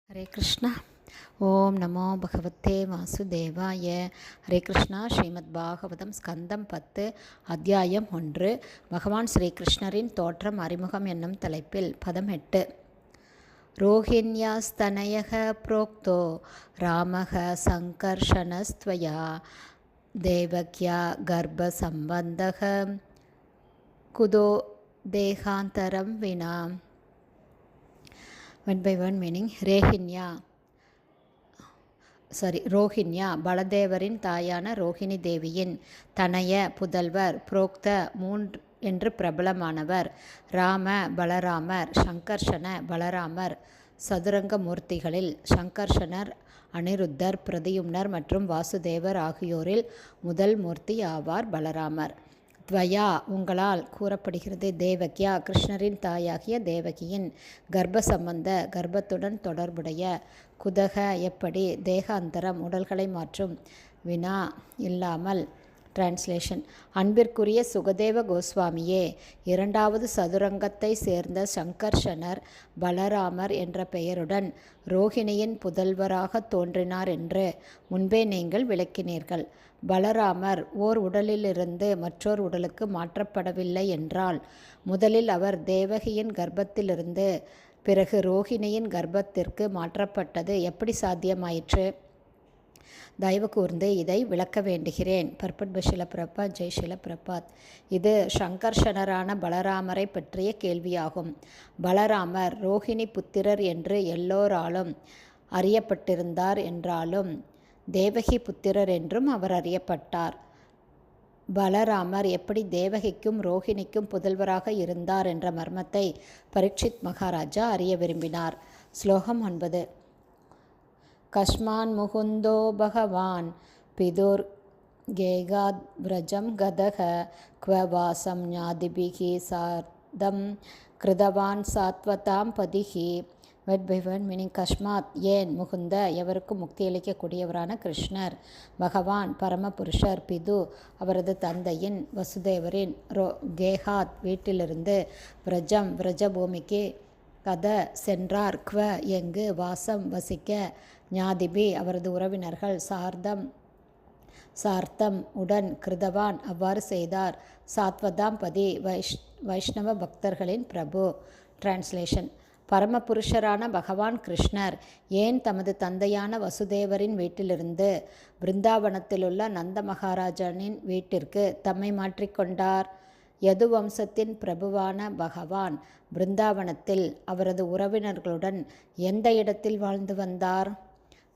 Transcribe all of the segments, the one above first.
ஹரே கிருஷ்ணா. ஓம் நமோ பகவத்தே வாசுதேவாய. ஹரே கிருஷ்ணா. ஸ்ரீமத் பாகவதம் ஸ்கந்தம் 10 அத்தியாயம் 1. பகவான் ஸ்ரீகிருஷ்ணரின் தோற்றம் அறிமுகம் என்னும் தலைப்பில் பதம் 8. ரோஹிண்யாஸ்தனயக புரோக்தோ ராமக சங்கர்ஷணஸ்த்வயா தேவக்யா கர்ப்ப சம்பந்தக குதோ தேகாந்தரம் வினா. One by one meaning. ரோஹிண்யா பலதேவரின் தாயான ரோஹிணி தேவியின் தனய புதல்வர், புரோக்த என்று பிரபலமானவர், ராம பலராமர், சங்கர்ஷண பலராமர், சதுரங்க மூர்த்திகளில் சங்கர்ஷணர், அனிருத்தர், பிரதியும்னர் மற்றும் வாசுதேவர் ஆகியோரில் முதல் மூர்த்தி ஆவார் பலராமர். துவயா உங்களால் கூறப்படுகிறது. தேவகியா கிருஷ்ணரின் தாயாகிய தேவகியின் கர்ப்ப சம்பந்த கர்ப்பத்துடன் தொடர்புடைய, குதக எப்படி, தேகாந்தரம் உடல்களை மாற்றும், வினா இல்லாமல். டிரான்ஸ்லேஷன். அன்பிற்குரிய சுகதேவ கோஸ்வாமியே, இரண்டாவது சதுரங்கத்தை சேர்ந்த சங்கர்ஷணர் பலராமர் என்ற பெயருடன் ரோஹிணியின் புதல்வராக தோன்றினார் என்று முன்பே நீங்கள் விளக்கினீர்கள். பலராமர் ஓர் உடலிலிருந்து மற்றொரு உடலுக்கு மாற்றப்படவில்லை என்றால், முதலில் அவர் தேவகியின் கர்ப்பத்திலிருந்து பிறகு ரோஹிணியின் கர்ப்பத்திற்கு மாற்றப்பட்டது எப்படி சாத்தியமாயிற்று? தயவு கூர்ந்து இதை விளக்க வேண்டுகிறேன். பர்பட் பை ஷில பிரபாத். ஜெய் ஷில பிரபாத். இது சங்கர்ஷணரான பலராமரை பற்றிய கேள்வியாகும். பலராமர் ரோஹிணி புத்திரர் என்று எல்லோராலும் அறியப்பட்டிருந்தார் என்றாலும் தேவகி புத்திரர் என்றும் அவர் அறியப்பட்டார். பலராமர் எப்படி தேவகிக்கும் ரோஹிணிக்கும் புதல்வராக இருந்தார் என்ற மர்மத்தை பரீட்சித் மகாராஜா அறிய விரும்பினார். ஸ்லோகம் 9. கஸ்மான் முகுந்தோ பகவான் பிதுர் கேகாத் விரஜம் கதக க்வ வாசம் ஞாதிபிகி சார்தம் கிருதவான் சாத்வதாம் பதிகி. Word by one meaning. கஸ்மாத் ஏன், முகுந்த எவருக்கும் முக்தி அளிக்கக்கூடியவரான கிருஷ்ணர், பகவான் பரமபுருஷர், பிது அவரது தந்தையின், வசுதேவரின் கேகாத் வீட்டிலிருந்து, விரஜம் விரஜபூமிக்கு, கத சென்றார், க்வ எங்கு, வாசம் வசிக்க, ஞாதிபி அவரது உறவினர்கள், சார்த்தம் உடன், கிருதவான் அவ்வாறு செய்தார், சாத்வதாம் பதி வைஷ்ணவ பக்தர்களின் பிரபு. டிரான்ஸ்லேஷன். பரமபுருஷரான பகவான் கிருஷ்ணர் ஏன் தமது தந்தையான வசுதேவரின் வீட்டிலிருந்து பிருந்தாவனத்திலுள்ள நந்த மகாராஜனின் வீட்டிற்கு தம்மை மாற்றிக்கொண்டார்? யது வம்சத்தின் பிரபுவான பகவான் பிருந்தாவனத்தில் அவரது உறவினர்களுடன் எந்த இடத்தில் வாழ்ந்து வந்தார்?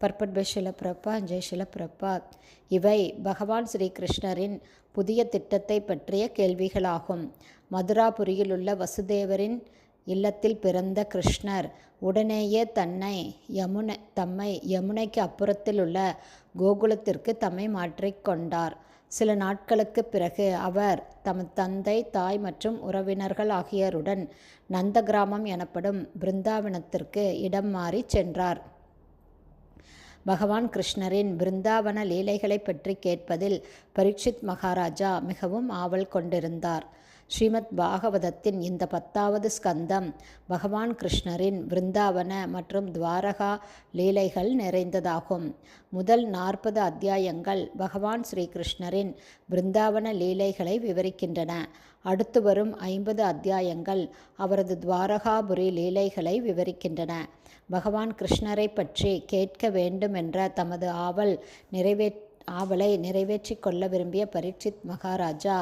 பர்பட் பை ஷில பிரபாத். ஜெய் ஷில பிரபாத். இவை பகவான் ஸ்ரீகிருஷ்ணரின் புதிய திட்டத்தை பற்றிய கேள்விகளாகும். மதுராபுரியில் உள்ள வசுதேவரின் இல்லத்தில் பிறந்த கிருஷ்ணர் உடனேயே தம்மை யமுனைக்கு அப்புறத்தில் உள்ள கோகுலத்திற்கு தம்மை மாற்றிக்கொண்டார். சில நாட்களுக்கு பிறகு அவர் தமது தந்தை, தாய் மற்றும் உறவினர்கள் ஆகியோருடன் நந்த கிராமம் எனப்படும் பிருந்தாவனத்திற்கு இடம் மாறி சென்றார். பகவான் கிருஷ்ணரின் பிருந்தாவன லீலைகளை பற்றி கேட்பதில் பரீட்சித் மகாராஜா மிகவும் ஆவல் கொண்டிருந்தார். ஸ்ரீமத் பாகவதத்தின் இந்த 10வது ஸ்கந்தம் பகவான் கிருஷ்ணரின் பிருந்தாவன மற்றும் துவாரகா லீலைகள் நிறைந்ததாகும். முதல் 40 அத்தியாயங்கள் பகவான் ஸ்ரீகிருஷ்ணரின் பிருந்தாவன லீலைகளை விவரிக்கின்றன. அடுத்து வரும் 50 அத்தியாயங்கள் அவரது துவாரகாபுரி லீலைகளை விவரிக்கின்றன. பகவான் கிருஷ்ணரை பற்றி கேட்க வேண்டும் என்ற தமது ஆவலை நிறைவேற்றிக் கொள்ள விரும்பிய பரீட்சித் மகாராஜா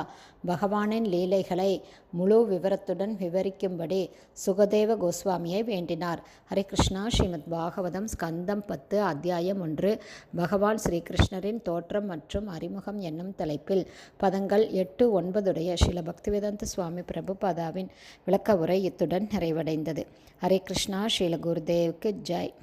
பகவானின் லீலைகளை முழு விவரத்துடன் விவரிக்கும்படி சுகதேவ கோஸ்வாமியை வேண்டினார். ஹரே கிருஷ்ணா. ஸ்ரீமத் பாகவதம் ஸ்கந்தம் 10 அத்தியாயம் 1. பகவான் ஸ்ரீகிருஷ்ணரின் தோற்றம் மற்றும் அறிமுகம் என்னும் தலைப்பில் பதங்கள் 8, 9 ஸ்ரீல பக்திவேதாந்த சுவாமி பிரபுபாதாவின் விளக்க உரை இத்துடன் நிறைவடைந்தது. ஹரே கிருஷ்ணா. ஸ்ரீல குருதேவுக்கு ஜெய்.